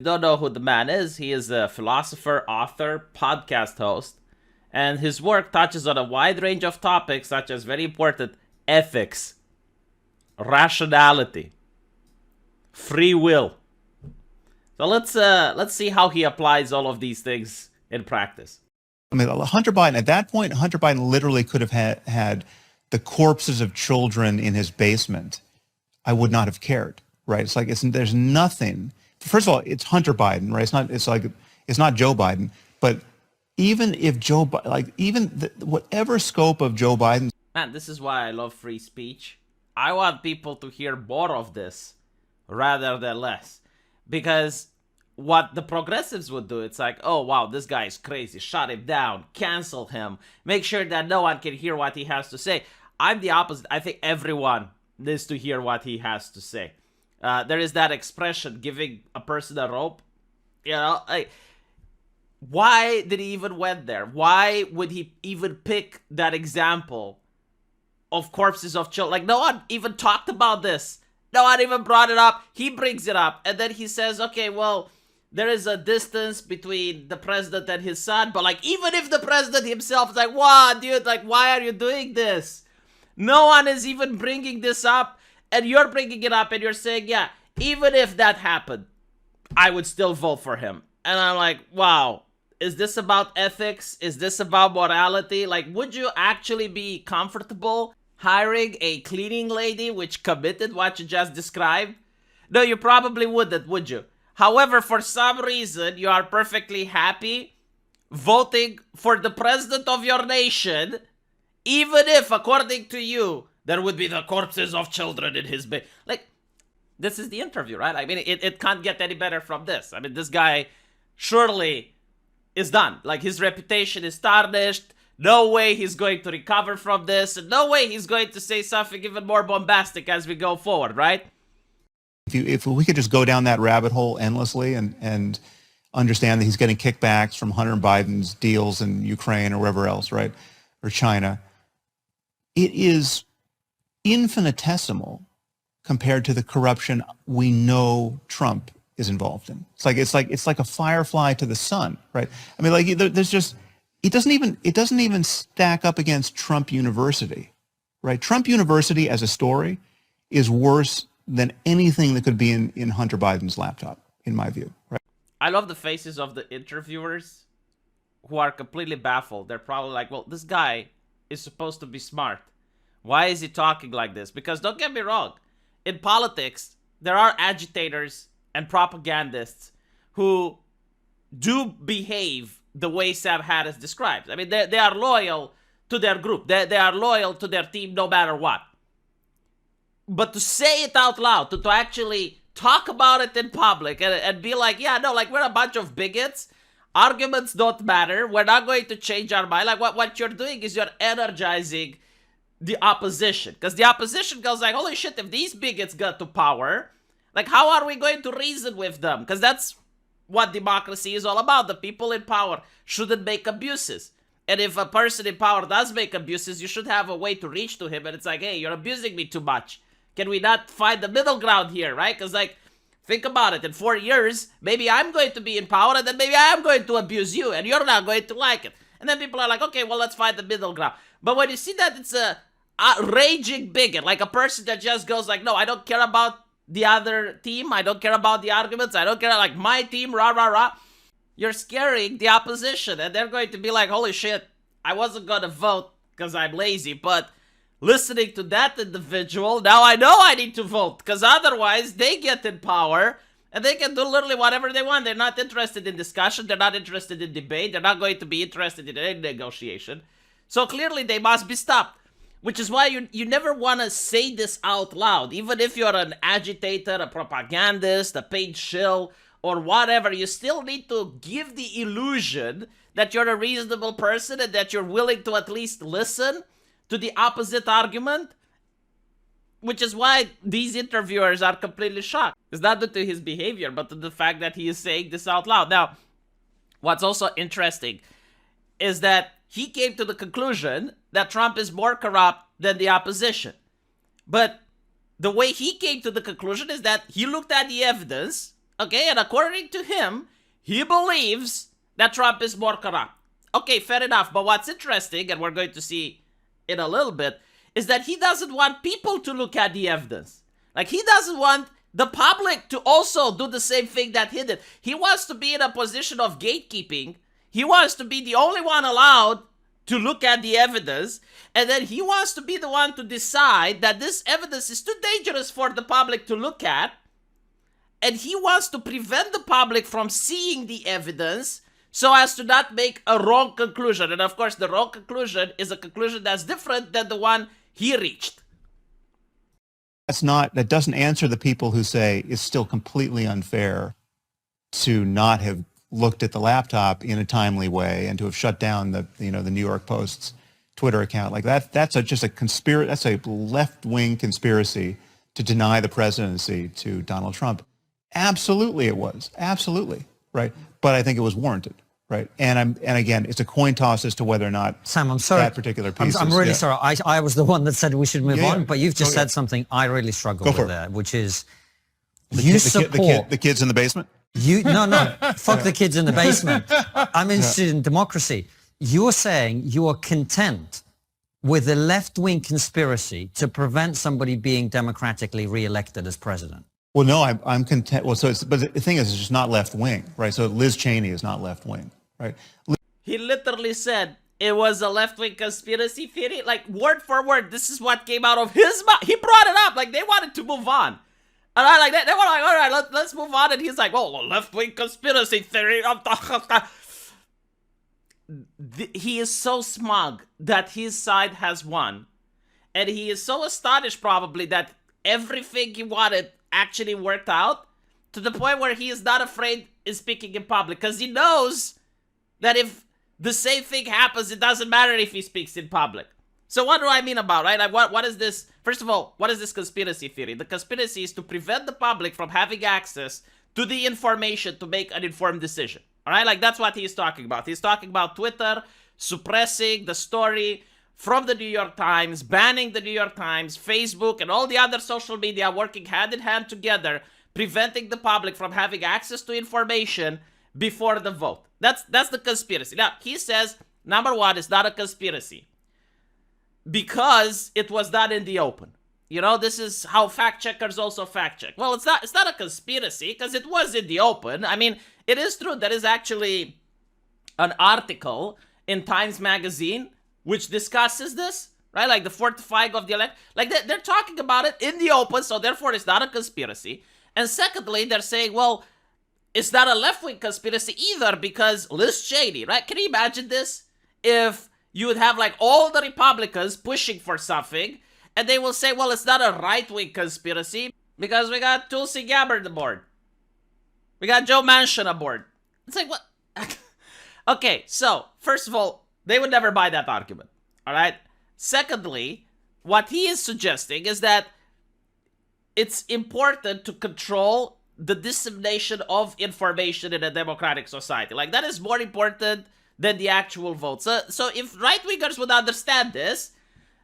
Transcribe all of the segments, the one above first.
Don't know who the man is. He is a philosopher, author, podcast host, and his work touches on a wide range of topics such as very important ethics, rationality, free will. So let's see how he applies all of these things in practice. I mean, Hunter Biden, at that point, Hunter Biden literally could have had the corpses of children in his basement. I would not have cared, right? It's like, there's nothing. First of all, it's Hunter Biden, right? It's not Joe Biden. But even if Joe, whatever scope of Joe Biden. Man, this is why I love free speech. I want people to hear more of this rather than less. Because what the progressives would do, it's like, oh wow, this guy is crazy, shut him down, cancel him, make sure that no one can hear what he has to say. I'm the opposite. I think everyone needs to hear what he has to say. There is that expression, giving a person a rope. You know, like, why did he even went there? Why would he even pick that example of corpses of children? Like, no one even talked about this. No one even brought it up. He brings it up, and then he says, okay, well, there is a distance between the president and his son, but like, even if the president himself is like, what, dude, like, why are you doing this? No one is even bringing this up, and you're bringing it up, and you're saying, yeah, even if that happened, I would still vote for him. And I'm like, wow, is this about ethics? Is this about morality? Like, would you actually be comfortable hiring a cleaning lady which committed what you just described? No, you probably wouldn't, would you? However, for some reason, you are perfectly happy voting for the president of your nation, even if, according to you, there would be the corpses of children in his bed. Like, this is the interview, right? I mean, it can't get any better from this. I mean, this guy surely is done. Like, his reputation is tarnished. No way he's going to recover from this. And no way he's going to say something even more bombastic as we go forward, right? If we could just go down that rabbit hole endlessly and understand that he's getting kickbacks from Hunter Biden's deals in Ukraine or wherever else, right, or China, it is infinitesimal compared to the corruption we know Trump is involved in. It's like a firefly to the sun, right? I mean, like, there's just, it doesn't even stack up against Trump University, right? Trump University as a story is worse than anything that could be in Hunter Biden's laptop, in my view, right? I love the faces of the interviewers who are completely baffled. They're probably like, well, this guy is supposed to be smart. Why is he talking like this? Because don't get me wrong, in politics, there are agitators and propagandists who do behave the way Sam Harris describes. I mean, they are loyal to their group. They are loyal to their team no matter what. But to say it out loud, to actually talk about it in public and be like, yeah, no, like, we're a bunch of bigots. Arguments don't matter. We're not going to change our mind. Like, what you're doing is you're energizing the opposition. Because the opposition goes like, holy shit, if these bigots got to power, like, how are we going to reason with them? Because that's what democracy is all about. The people in power shouldn't make abuses. And if a person in power does make abuses, you should have a way to reach to him. And it's like, hey, you're abusing me too much. Can we not find the middle ground here, right? Because, like, think about it. In 4 years, maybe I'm going to be in power, and then maybe I am going to abuse you, and you're not going to like it. And then people are like, okay, well, let's find the middle ground. But when you see that it's a raging bigot, like a person that just goes like, no, I don't care about the other team. I don't care about the arguments. I don't care, like, my team, rah, rah, rah. You're scaring the opposition, and they're going to be like, holy shit, I wasn't going to vote because I'm lazy, but listening to that individual, now I know I need to vote, because otherwise they get in power and they can do literally whatever they want. They're not interested in discussion. They're not interested in debate. They're not going to be interested in any negotiation. So clearly they must be stopped, which is why you never want to say this out loud. Even if you're an agitator, a propagandist, a paid shill, or whatever, you still need to give the illusion that you're a reasonable person and that you're willing to at least listen to the opposite argument, which is why these interviewers are completely shocked. It's not due to his behavior, but to the fact that he is saying this out loud. Now, what's also interesting is that he came to the conclusion that Trump is more corrupt than the opposition. But the way he came to the conclusion is that he looked at the evidence Okay, and according to him, he believes that Trump is more corrupt. Okay, fair enough. But what's interesting, and we're going to see in a little bit, is that he doesn't want people to look at the evidence. Like, he doesn't want the public to also do the same thing that he did. He wants to be in a position of gatekeeping. He wants to be the only one allowed to look at the evidence, and then he wants to be the one to decide that this evidence is too dangerous for the public to look at, and he wants to prevent the public from seeing the evidence so as to not make a wrong conclusion. And of course, the wrong conclusion is a conclusion that's different than the one he reached. That doesn't answer the people who say it's still completely unfair to not have looked at the laptop in a timely way and to have shut down the New York Post's Twitter account. Like that's just a conspiracy. That's a left-wing conspiracy to deny the presidency to Donald Trump. Absolutely, it was. Absolutely, right. But I think it was warranted, right? And again, it's a coin toss as to whether or not Sam, I'm sorry. That particular piece. I'm really sorry. I was the one that said we should move on, but you've just said something I really struggle with there, which is the kids in the basement. Fuck the kids in the basement. I'm interested in democracy. You're saying you are content with a left-wing conspiracy to prevent somebody being democratically re-elected as president. Well, no, I'm content. Well, but the thing is, it's just not left-wing, right? So Liz Cheney is not left-wing, right? He literally said it was a left-wing conspiracy theory, like word for word. This is what came out of his mouth. He brought it up, like they wanted to move on. And I like that. They were like, all right, let's move on. And he's like, oh, left-wing conspiracy theory. He is so smug that his side has won. And he is so astonished probably that everything he wanted actually worked out to the point where he is not afraid in speaking in public. Because he knows that if the same thing happens, it doesn't matter if he speaks in public. So what do I mean about, right? Like what is this? First of all, what is this conspiracy theory? The conspiracy is to prevent the public from having access to the information to make an informed decision. All right? Like that's what he's talking about. He's talking about Twitter suppressing the story from the New York Times, banning the New York Times, Facebook, and all the other social media working hand in hand together, preventing the public from having access to information before the vote. That's the conspiracy. Now, he says, number one, it's not a conspiracy because it was done in the open. You know, this is how fact checkers also fact check. Well, it's not a conspiracy because it was in the open. I mean, it is true. There is actually an article in Times Magazine which discusses this, right? Like the fortifying of the election. Like they're talking about it in the open, so therefore it's not a conspiracy. And secondly, they're saying, well, it's not a left-wing conspiracy either because Liz Cheney, right? Can you imagine this? If you would have like all the Republicans pushing for something, and they will say, well, it's not a right-wing conspiracy because we got Tulsi Gabbard aboard. We got Joe Manchin aboard. It's like, what? Okay, so, first of all, they would never buy that argument, all right? Secondly, what he is suggesting is that it's important to control the dissemination of information in a democratic society. Like, that is more important than the actual vote. So if right-wingers would understand this,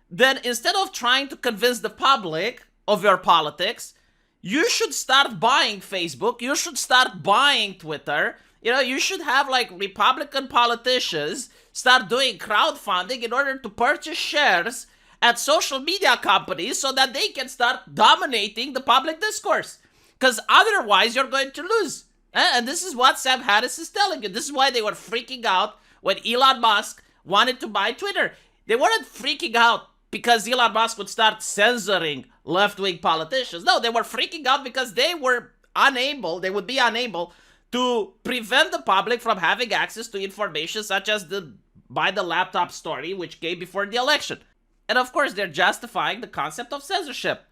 then instead of trying to convince the public of your politics, you should start buying Facebook, you should start buying Twitter, you know, you should have like Republican politicians start doing crowdfunding in order to purchase shares at social media companies so that they can start dominating the public discourse. Because otherwise you're going to lose. And this is what Sam Harris is telling you. This is why they were freaking out when Elon Musk wanted to buy Twitter. They weren't freaking out because Elon Musk would start censoring left-wing politicians. No, they were freaking out because they would be unable to prevent the public from having access to information such as the buy the laptop story, which came before the election. And of course, they're justifying the concept of censorship.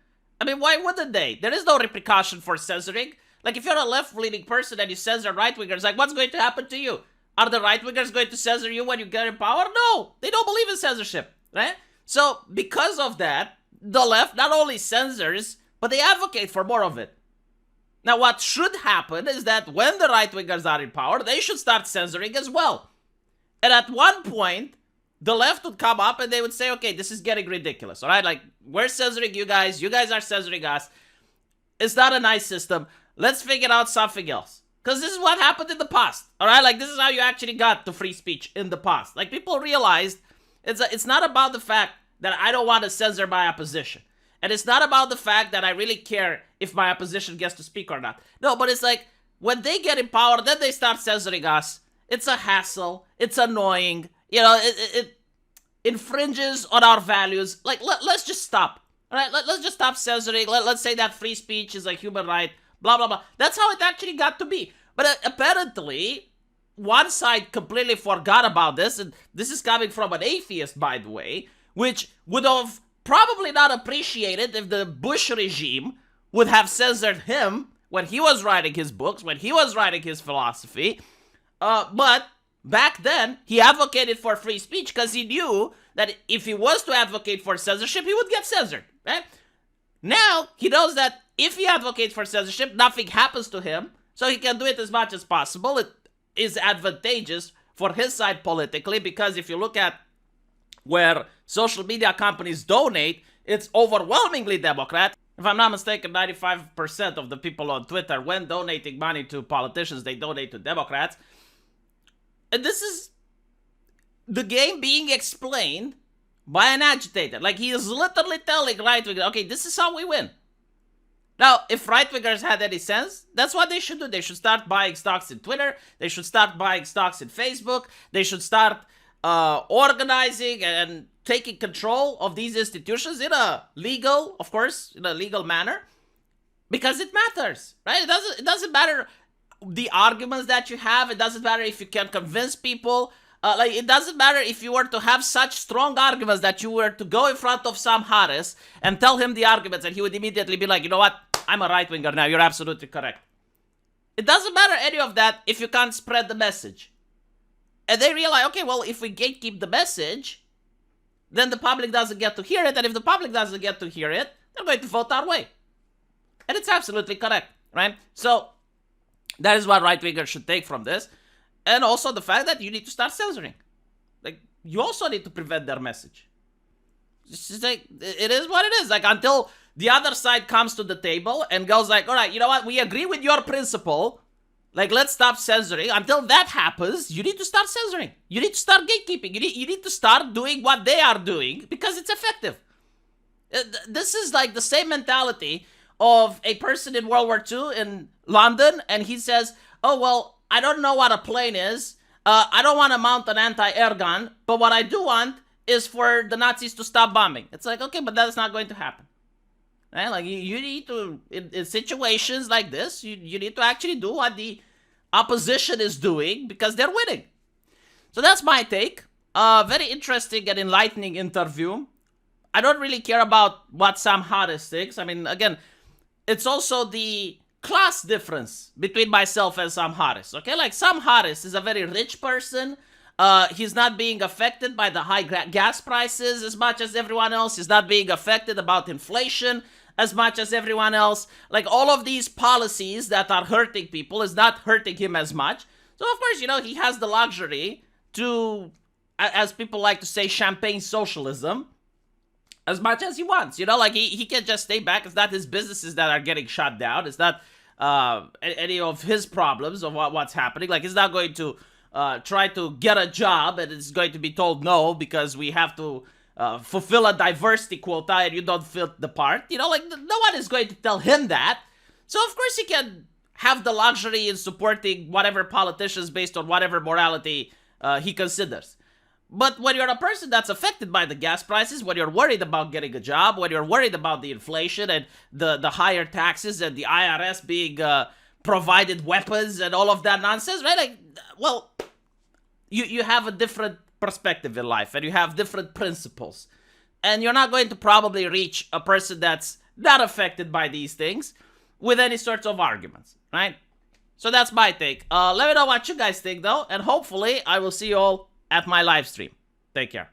I mean, why wouldn't they? There is no repercussion for censoring. Like, if you're a left-leaning person and you censor right-wingers, like, what's going to happen to you? Are the right-wingers going to censor you when you get in power? No, they don't believe in censorship, right? So, because of that, the left not only censors, but they advocate for more of it. Now, what should happen is that when the right-wingers are in power, they should start censoring as well. And at one point, the left would come up and they would say, okay, this is getting ridiculous, all right? Like, we're censoring you guys are censoring us. It's not a nice system. let's figure out something else. Because this is what happened in the past, all right? Like, this is how you actually got to free speech in the past. Like, people realized it's not about the fact that I don't want to censor my opposition. And it's not about the fact that I really care if my opposition gets to speak or not. No, but it's like, when they get in power, then they start censoring us. It's a hassle. It's annoying. You know, it infringes on our values. Like, let's just stop. All right, let's just stop censoring. Let's say that free speech is a human right. Blah, blah, blah. That's how it actually got to be. But apparently, one side completely forgot about this. And this is coming from an atheist, by the way, which would have probably not appreciated if the Bush regime would have censored him when he was writing his books, when he was writing his philosophy. But back then, he advocated for free speech because he knew that if he was to advocate for censorship, he would get censored, right? Now, he knows that if he advocates for censorship, nothing happens to him, so he can do it as much as possible. It is advantageous for his side politically, because if you look at where social media companies donate, it's overwhelmingly Democrat. If I'm not mistaken, 95% of the people on Twitter, when donating money to politicians, they donate to Democrats. And this is the game being explained by an agitator. Like, he is literally telling right-wingers, okay, this is how we win. Now, if right-wingers had any sense, that's what they should do. They should start buying stocks in Twitter. They should start buying stocks in Facebook. They should start organizing and taking control of these institutions in a legal, of course, in a legal manner, because it matters, right? It doesn't matter the arguments that you have. It doesn't matter if you can convince people. Like, it doesn't matter if you were to have such strong arguments that you were to go in front of Sam Harris and tell him the arguments, and he would immediately be like, you know what? I'm a right-winger now. You're absolutely correct. It doesn't matter any of that if you can't spread the message. And they realize, okay, well, if we gatekeep the message, then the public doesn't get to hear it. And if the public doesn't get to hear it, they're going to vote our way. And it's absolutely correct, right? So that is what right-wingers should take from this. And also the fact that you need to start censoring. Like, you also need to prevent their message. It's just like, it is what it is. Like, until the other side comes to the table and goes like, all right, you know what? We agree with your principle. Like, let's stop censoring. Until that happens, you need to start censoring. You need to start gatekeeping. You need to start doing what they are doing because it's effective. This is like the same mentality of a person in World War II in London, and he says, oh, well, I don't know what a plane is. I don't want to mount an anti-air gun, but what I do want is for the Nazis to stop bombing. It's like, okay, but that's not going to happen. Right? Like, you need to, in situations like this, you need to actually do what the opposition is doing because they're winning. So that's my take. Very interesting and enlightening interview. I don't really care about what Sam Harris thinks. I mean, again, it's also the class difference between myself and Sam Harris, okay? Like, Sam Harris is a very rich person. He's not being affected by the high gas prices as much as everyone else. He's not being affected about inflation as much as everyone else. Like, all of these policies that are hurting people is not hurting him as much. So, of course, you know, he has the luxury to, as people like to say, champagne socialism as much as he wants. You know, like, he can just stay back. It's not his businesses that are getting shut down. It's not any of his problems of what's happening. Like, he's not going to try to get a job and it's going to be told no because we have to fulfill a diversity quota and you don't fit the part. You know, like, no one is going to tell him that. So, of course, he can have the luxury in supporting whatever politicians based on whatever morality he considers. But when you're a person that's affected by the gas prices, when you're worried about getting a job, when you're worried about the inflation and the higher taxes and the IRS being provided weapons and all of that nonsense, right? Like, well, you have a different perspective in life and you have different principles. And you're not going to probably reach a person that's not affected by these things with any sorts of arguments, right? So that's my take. Let me know what you guys think, though, and hopefully I will see you all at my live stream. Take care.